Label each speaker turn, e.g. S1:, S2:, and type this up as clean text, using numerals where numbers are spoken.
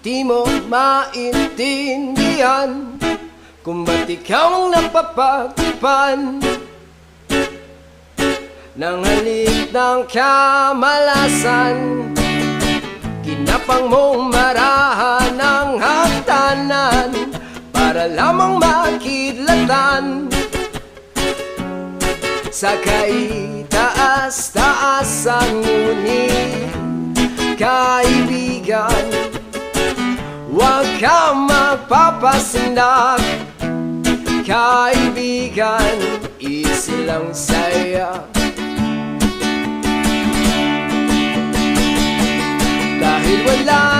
S1: Di mo maintindihan kung ba't ikaw ang napapagpan ng halik ng kamalasan. Kinapang mong marahan ng hagdanan para lamang makidlatan sa kaitaas-taasan. Ngunit kaibigan, huwag kang magpapasindak. Kaibigan, easy lang saya. Dahil wala